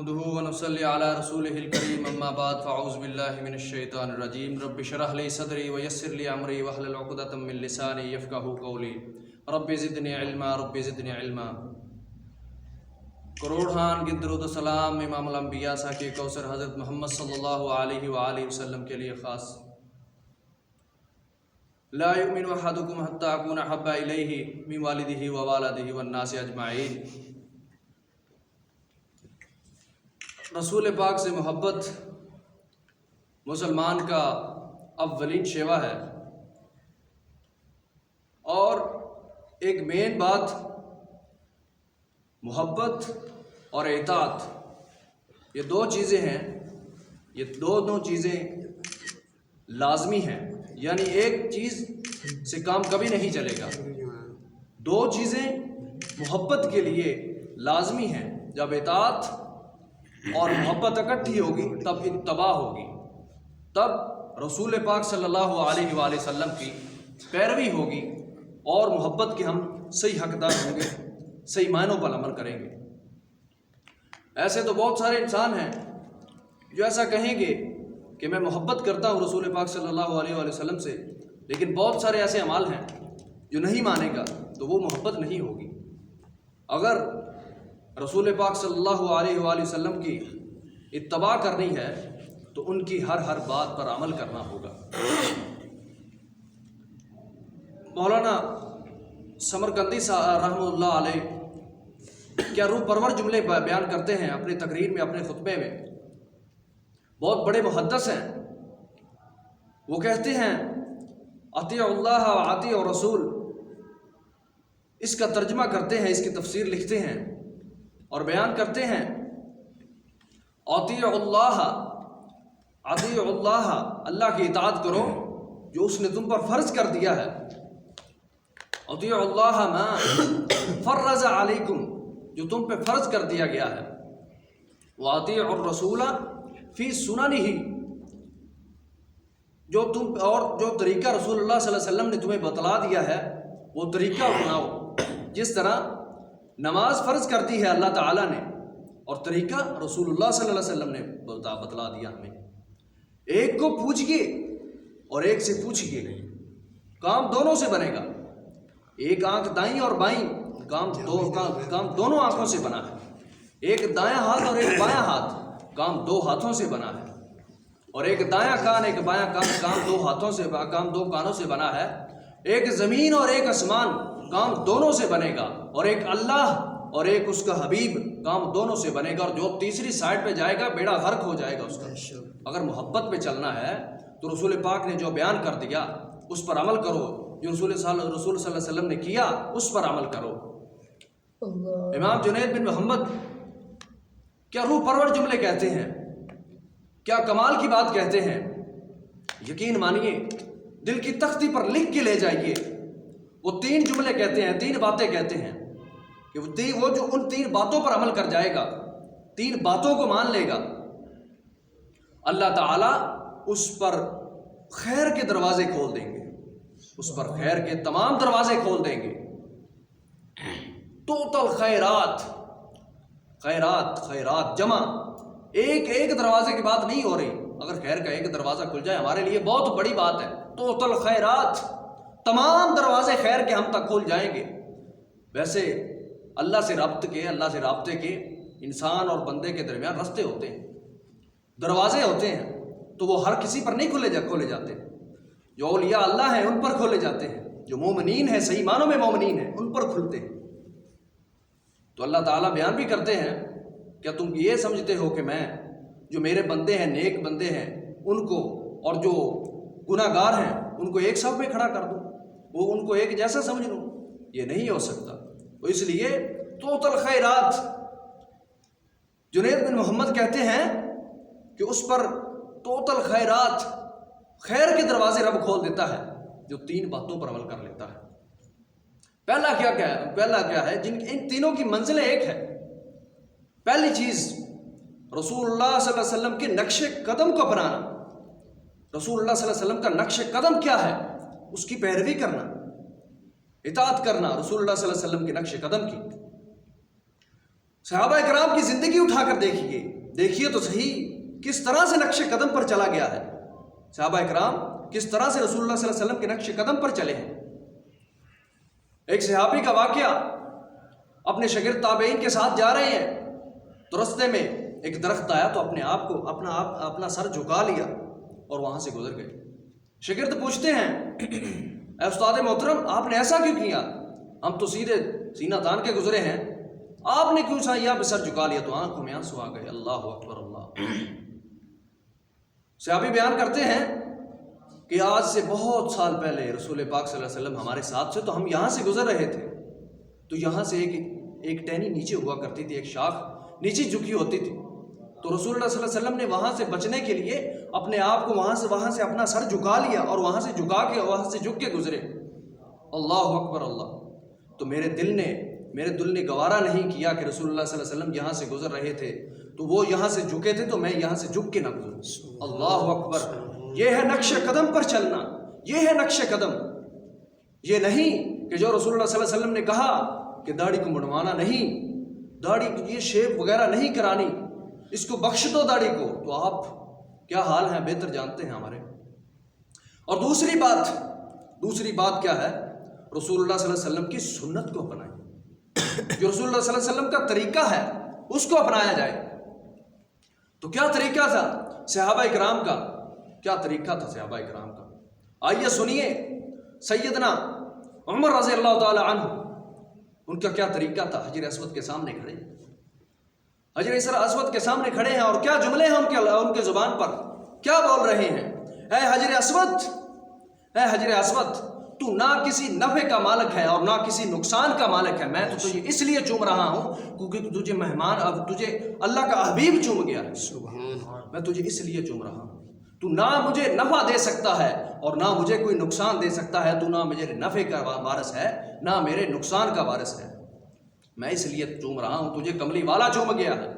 نحمده ونصلي على رسوله الكريم اما بعد فاعوذ بالله من الشيطان الرجيم رب اشرح لي صدري ويسر لي امري واحلل عقدة من لساني يفقهوا قولي رب زدني علما رب زدنی علما۔ کروڑہان کی درود و سلام امام الانبیاء ساقی کوثر حضرت محمد صلی اللہ علیہ وآلہ وسلم کے لیے خاص۔ لا یؤمن احدکم حتی اکون احب الیہ من والدہ ووالدہ والناس اجمعین۔ رسول پاک سے محبت مسلمان کا اولین شیوا ہے، اور ایک مین بات محبت اور اطاعت، یہ دو چیزیں ہیں، یہ دونوں چیزیں لازمی ہیں، یعنی ایک چیز سے کام کبھی نہیں چلے گا۔ دو چیزیں محبت کے لیے لازمی ہیں، جب اطاعت اور محبت اکٹھی ہوگی تب اتباع ہوگی، تب رسول پاک صلی اللہ علیہ وآلہ وسلم کی پیروی ہوگی اور محبت کے ہم صحیح حقدار ہوں گے، صحیح معنوں پر عمل کریں گے۔ ایسے تو بہت سارے انسان ہیں جو ایسا کہیں گے کہ میں محبت کرتا ہوں رسول پاک صلی اللہ علیہ وآلہ وسلم سے، لیکن بہت سارے ایسے اعمال ہیں جو نہیں مانے گا تو وہ محبت نہیں ہوگی۔ اگر رسول پاک صلی اللہ علیہ وآلہ وسلم کی اتباع کرنی ہے تو ان کی ہر بات پر عمل کرنا ہوگا۔ مولانا سمرقندی رحمہ اللہ علیہ کیا روح پرور جملے بیان کرتے ہیں اپنی تقریر میں، اپنے خطبے میں۔ بہت بڑے محدث ہیں، وہ کہتے ہیں اطیع اللہ و اطیع رسول، اس کا ترجمہ کرتے ہیں، اس کی تفسیر لکھتے ہیں اور بیان کرتے ہیں اطیع اللہ، اطیع اللہ، اللہ کی اطاعت کرو جو اس نے تم پر فرض کر دیا ہے۔ اطیع اللہ ما فرض علیکم، جو تم پہ فرض کر دیا گیا ہے۔ واطیع الرسول فی سننہ، جو طریقہ رسول اللہ صلی اللہ علیہ وسلم نے تمہیں بتلا دیا ہے وہ طریقہ اپناؤ۔ جس طرح نماز فرض کر دی ہے اللہ تعالیٰ نے، اور طریقہ رسول اللہ صلی اللہ علیہ وسلم نے بتلا دیا ہمیں۔ ایک کو پوچھئے اور ایک سے پوچھئے، کام دونوں سے بنے گا۔ ایک آنکھ دائیں اور بائیں، کام دونوں آنکھوں سے بنا ہے۔ ایک دایاں ہاتھ اور ایک بایاں ہاتھ، کام دو ہاتھوں سے بنا ہے۔ اور ایک دایاں کان ایک بایاں کان، کام دو کانوں سے بنا ہے۔ ایک زمین اور ایک آسمان، کام دونوں سے بنے گا۔ اور ایک اللہ اور ایک اس کا حبیب، کام دونوں سے بنے گا۔ اور جو تیسری سائڈ پہ جائے گا بیڑا غرق ہو جائے گا اس کا۔ اگر محبت پہ چلنا ہے تو رسول پاک نے جو بیان کر دیا اس پر عمل کرو، جو رسول صلی اللہ علیہ وسلم نے کیا اس پر عمل کرو۔ امام جنید بن محمد کیا روح پرور جملے کہتے ہیں، کیا کمال کی بات کہتے ہیں۔ یقین مانیے، دل کی تختی پر لکھ کے لے جائیے۔ وہ 3 جملے کہتے ہیں، 3 باتیں کہتے ہیں کہ وہ جو ان 3 باتوں پر عمل کر جائے گا، 3 باتوں کو مان لے گا، اللہ تعالیٰ اس پر خیر کے دروازے کھول دیں گے، اس پر خیر کے تمام دروازے کھول دیں گے۔ توتل خیرات، خیرات خیرات جمع، ایک دروازے کی بات نہیں ہو رہی۔ اگر خیر کا ایک دروازہ کھل جائے ہمارے لیے بہت بڑی بات ہے۔ توتل خیرات، تمام دروازے خیر کے ہم تک کھل جائیں گے۔ ویسے اللہ سے رابطے کے انسان اور بندے کے درمیان رستے ہوتے ہیں، دروازے ہوتے ہیں، تو وہ ہر کسی پر نہیں کھولے جاتے۔ جو اولیاء اللہ ہیں ان پر کھولے جاتے ہیں، جو مومنین ہیں، صحیح معنوں میں مومنین ہیں، ان پر کھلتے ہیں۔ تو اللہ تعالیٰ بیان بھی کرتے ہیں، کیا تم یہ سمجھتے ہو کہ میں جو میرے بندے ہیں، نیک بندے ہیں، ان کو اور جو گناہ گار ہیں ان کو ایک صف میں کھڑا کر دوں، وہ ان کو ایک جیسا سمجھ لوں؟ یہ نہیں ہو سکتا۔ تو اس لیے توتل خیرات، جنید بن محمد کہتے ہیں کہ اس پر توتل خیرات، خیر کے دروازے رب کھول دیتا ہے جو 3 باتوں پر عمل کر لیتا ہے۔ پہلا کیا ہے؟ ان تینوں کی منزلیں ایک ہے۔ پہلی چیز رسول اللہ صلی اللہ علیہ وسلم کے نقش قدم کو اپنانا۔ رسول اللہ صلی اللہ علیہ وسلم کا نقش قدم کیا ہے؟ اس کی پیروی کرنا، اطاعت کرنا رسول اللہ صلی اللہ علیہ وسلم کے نقش قدم کی۔ صحابہ کرام کی زندگی اٹھا کر دیکھیے، دیکھیے تو صحیح کس طرح سے نقش قدم پر چلا گیا ہے، صحابہ کرام کس طرح سے رسول اللہ صلی اللہ علیہ وسلم کے نقش قدم پر چلے ہیں۔ ایک صحابی کا واقعہ، اپنے شاگرد تابعین کے ساتھ جا رہے ہیں تو رستے میں ایک درخت آیا تو اپنا سر جھکا لیا اور وہاں سے گزر گئے۔ شاگرد پوچھتے ہیں اے استاد محترم آپ نے ایسا کیوں کیا؟ ہم تو سیدھے سینہ تان کے گزرے ہیں، آپ نے کیوں یہاں پہ سر جھکا لیا؟ تو آنکھوں میں آنسو آ گئے۔ اللہ اکبر اللہ۔ صحابی بیان کرتے ہیں کہ آج سے بہت سال پہلے رسول پاک صلی اللہ علیہ وسلم ہمارے ساتھ سے، تو ہم یہاں سے گزر رہے تھے تو یہاں سے ایک ٹہنی نیچے ہوا کرتی تھی، ایک شاخ نیچے جھکی ہوتی تھی، تو رسول اللہ صلی اللہ علیہ وسلم نے وہاں سے بچنے کے لیے اپنے آپ کو وہاں سے اپنا سر جھکا لیا اور وہاں سے جھک کے گزرے۔ اللہ اکبر اللہ۔ تو میرے دل نے گوارا نہیں کیا کہ رسول اللہ صلی اللہ علیہ وسلم یہاں سے گزر رہے تھے تو وہ یہاں سے جھکے تھے تو میں یہاں سے جھک کے نہ گزروں۔ اللہ اکبر۔ یہ ہے نقش قدم پر چلنا، یہ ہے نقش قدم۔ یہ نہیں کہ جو رسول اللہ صلی اللہ علیہ وسلم نے کہا کہ داڑھی کو منڈوانا نہیں، داڑھی یہ شیپ وغیرہ نہیں کرانی، اس کو بخش دو داڑھی کو، تو آپ کیا حال ہیں بہتر جانتے ہیں ہمارے۔ اور دوسری بات کیا ہے؟ رسول اللہ صلی اللہ علیہ وسلم کی سنت کو اپنائیں، جو رسول اللہ صلی اللہ علیہ وسلم کا طریقہ ہے اس کو اپنایا جائے۔ تو کیا طریقہ تھا صحابہ کرام کا؟ کیا طریقہ تھا صحابہ کرام کا؟ آئیے سنیے سیدنا عمر رضی اللہ تعالی عنہ، ان کا کیا طریقہ تھا۔ حجر اسود کے سامنے کھڑے، حجر اسود کے سامنے کھڑے ہیں اور کیا جملے ہیں ان کے زبان پر، کیا بول رہے ہیں؟ اے حجر اسود، تو نہ کسی نفع کا مالک ہے اور نہ کسی نقصان کا مالک ہے، میں تو تجھے اس لیے چوم رہا ہوں کیونکہ تجھے اللہ کا حبیب چوم گیا ہے، میں تجھے اس لیے چوم رہا ہوں۔ تو نہ مجھے نفع دے سکتا ہے اور نہ مجھے کوئی نقصان دے سکتا ہے، تو نہ مجھے نفع کا وارث ہے نہ میرے نقصان کا وارث ہے، میں اس لیے چوم رہا ہوں، تجھے کملی والا چوم گیا ہے۔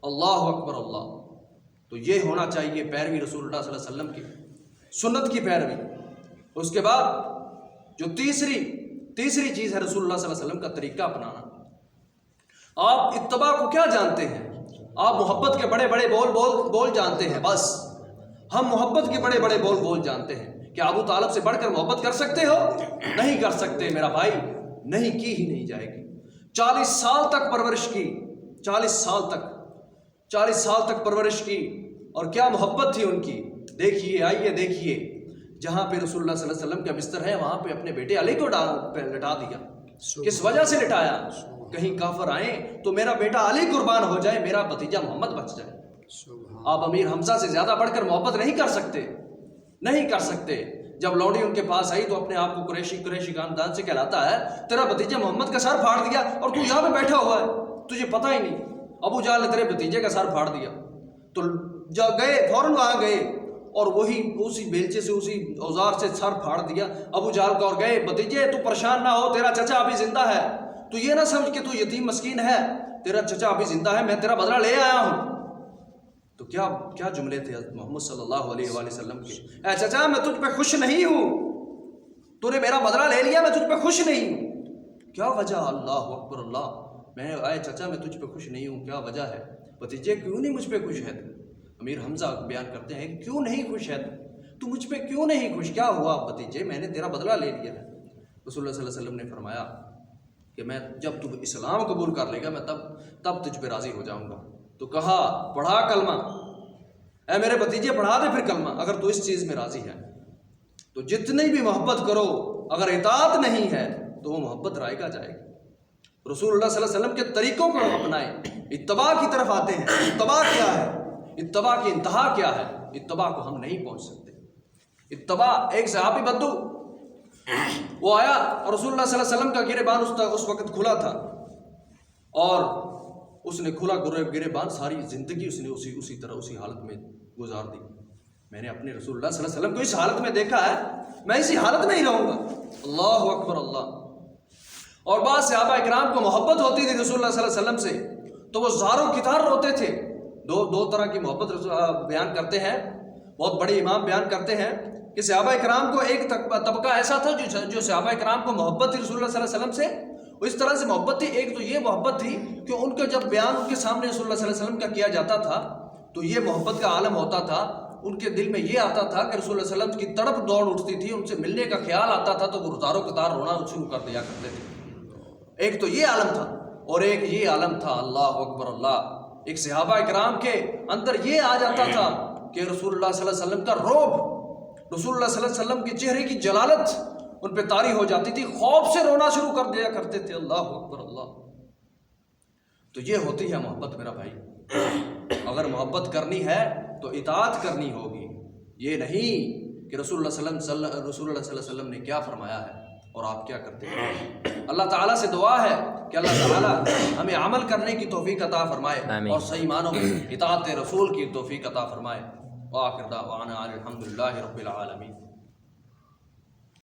اللہ اکبر اللہ۔ تو یہ ہونا چاہیے پیروی رسول اللہ صلی اللہ علیہ وسلم کی سنت کی پیروی۔ اس کے بعد جو تیسری چیز ہے رسول اللہ صلی اللہ علیہ وسلم کا طریقہ اپنانا۔ آپ اتباع کو کیا جانتے ہیں؟ آپ محبت کے بڑے بڑے بول جانتے ہیں، بس ہم محبت کے بڑے بڑے بول جانتے ہیں۔ کیا ابو طالب سے بڑھ کر محبت کر سکتے ہو؟ نہیں کر سکتے میرا بھائی، نہیں کی ہی نہیں جائے گی۔ 40 سال تک پرورش کی، 40 سال تک پرورش کی، اور کیا محبت تھی ان کی۔ دیکھیے جہاں پہ رسول اللہ صلی اللہ علیہ وسلم کا بستر ہے وہاں پہ اپنے بیٹے علی کو لٹا دیا۔ کس وجہ سے لٹایا؟ کہیں کافر آئیں تو میرا بیٹا علی قربان ہو جائے، میرا بھتیجا محمد بچ جائے۔ آپ امیر حمزہ سے زیادہ بڑھ کر محبت نہیں کر سکتے۔ جب لوڈی ان کے پاس آئی تو اپنے آپ کو قریشی خاندان سے کہلاتا ہے، تیرا بھتیجا محمد کا سر پھاڑ دیا اور تو یہاں پہ بیٹھا ہوا ہے، تجھے پتہ ہی نہیں۔ ابو جہل نے تیرے بھتیجے کا سر پھاڑ دیا، تو جب گئے فوراً وہاں گئے اور اسی بیلچے سے اسی اوزار سے سر پھاڑ دیا ابو جہل کا، اور گئے بھتیجے تو پریشان نہ ہو، تیرا چچا ابھی زندہ ہے، تو یہ نہ سمجھ کہ تو یتیم مسکین ہے، تیرا چچا ابھی زندہ ہے، میں تیرا بدلہ لے آیا ہوں۔ تو کیا جملے تھے محمد صلی اللہ علیہ وآلہ وسلم کے؟ اے چچا میں تجھ پہ خوش نہیں ہوں، تو نے میرا بدلہ لے لیا، میں تجھ پہ خوش نہیں ہوں۔ کیا وجہ؟ اللہ اکبر اللہ۔ اے چچا میں تجھ پہ خوش نہیں ہوں، کیا وجہ ہے؟ بھتیجے کیوں نہیں مجھ پہ خوش ہے؟ امیر حمزہ بیان کرتے ہیں کیوں نہیں خوش ہے تو مجھ پہ کیوں نہیں خوش؟ کیا ہوا بھتیجے؟ میں نے تیرا بدلہ لے لیا ہے۔ رسول اللہ صلی اللہ علیہ وسلم نے فرمایا کہ میں جب تو اسلام قبول کر لے گا میں تب تجھ پہ راضی ہو جاؤں گا۔ تو کہا پڑھا کلمہ، اے میرے بھتیجے پڑھا دے پھر کلمہ، اگر تو اس چیز میں راضی ہے تو جتنی بھی محبت کرو اگر اطاعت نہیں ہے تو وہ محبت رائگا جائے گی۔ رسول اللہ صلی اللہ علیہ وسلم کے طریقوں کو اپنائیں۔ اتباع کی طرف آتے ہیں، اتباع کیا ہے؟ اتباع کی انتہا کیا ہے؟ اتباع کو ہم نہیں پہنچ سکتے۔ اتباع، ایک صحابی بدو وہ آیا اور رسول اللہ صلی اللہ علیہ وسلم کا گریبان اس وقت کھلا تھا اور اس نے کھلا گریبان ساری زندگی اس نے اسی طرح اسی حالت میں گزار دی۔ میں نے اپنے رسول اللہ صلی اللہ علیہ وسلم کو اس حالت میں دیکھا ہے، میں اسی حالت میں ہی رہوں گا۔ اللہ اکبر اللہ۔ اور بعض صحابہ اکرام کو محبت ہوتی تھی رسول اللہ صلی اللہ علیہ وسلم سے تو وہ زاروں کی طرح روتے تھے۔ دو طرح کی محبت بیان کرتے ہیں، بہت بڑے امام بیان کرتے ہیں کہ صحابہ اکرام کو ایک طبقہ ایسا تھا جو صحابہ اکرام کو محبت تھی رسول اللہ صلی اللہ علیہ وسلم سے، اس طرح سے محبت تھی. ایک تو یہ محبت تھی کہ ان کا جب بیان ان کے سامنے رسول اللہ صلی اللہ علیہ وسلم کا کیا جاتا تھا تو یہ محبت کا عالم ہوتا تھا. ان کے دل میں یہ آتا تھا کہ رسول اللہ صلی اللہ علیہ وسلم کی طرف دوڑ اٹھتی تھی, ان سے ملنے کا خیال آتا تھا تو وہ ہزاروں قطار رونا شروع کر دیا کرتے تھے. ایک تو یہ عالم تھا, اور ایک یہ عالم تھا اللہ اکبر اللہ, ایک صحابہ اکرام کے اندر یہ آ جاتا تھا کہ رسول اللہ صلی اللہ علیہ وسلم کا روب, رسول اللہ صلی اللہ علیہ وسلم کے چہرے کی جلالت ان پہ طاری ہو جاتی تھی, خوف سے رونا شروع کر دیا کرتے تھے. اللہ اکبر اللہ. تو یہ ہوتی ہے محبت میرا بھائی. اگر محبت کرنی ہے تو اطاعت کرنی ہوگی, یہ نہیں کہ رسول اللہ صلی اللہ علیہ وسلم نے کیا فرمایا ہے اور آپ کیا کرتے ہیں. اللہ تعالیٰ سے دعا ہے کہ اللہ تعالیٰ ہمیں عمل کرنے کی توفیق عطا فرمائے اور صحیح معنوں میں اطاعت رسول کی توفیق عطا فرمائے. وآخر دعوانا الحمدللہ رب العالمین.